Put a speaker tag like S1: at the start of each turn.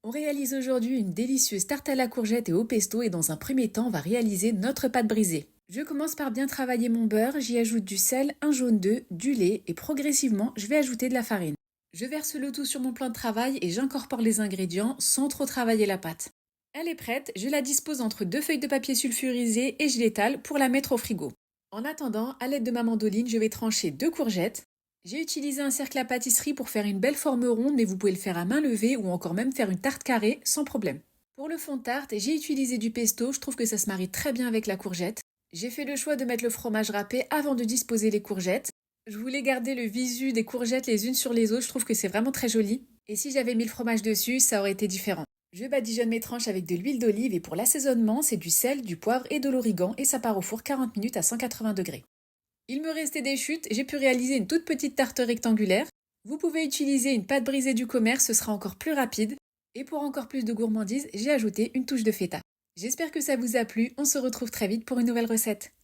S1: On réalise aujourd'hui une délicieuse tarte à la courgette et au pesto et dans un premier temps, on va réaliser notre pâte brisée. Je commence par bien travailler mon beurre, j'y ajoute du sel, un jaune d'œuf, du lait et progressivement, je vais ajouter de la farine. Je verse le tout sur mon plan de travail et j'incorpore les ingrédients sans trop travailler la pâte. Elle est prête, je la dispose entre deux feuilles de papier sulfurisé et je l'étale pour la mettre au frigo. En attendant, à l'aide de ma mandoline, je vais trancher deux courgettes. J'ai utilisé un cercle à pâtisserie pour faire une belle forme ronde, mais vous pouvez le faire à main levée ou encore même faire une tarte carrée sans problème. Pour le fond de tarte, j'ai utilisé du pesto, je trouve que ça se marie très bien avec la courgette. J'ai fait le choix de mettre le fromage râpé avant de disposer les courgettes. Je voulais garder le visu des courgettes les unes sur les autres, je trouve que c'est vraiment très joli. Et si j'avais mis le fromage dessus, ça aurait été différent. Je badigeonne mes tranches avec de l'huile d'olive et pour l'assaisonnement, c'est du sel, du poivre et de l'origan et ça part au four 40 minutes à 180 degrés. Il me restait des chutes, j'ai pu réaliser une toute petite tarte rectangulaire. Vous pouvez utiliser une pâte brisée du commerce, ce sera encore plus rapide. Et pour encore plus de gourmandise, j'ai ajouté une touche de feta. J'espère que ça vous a plu, on se retrouve très vite pour une nouvelle recette.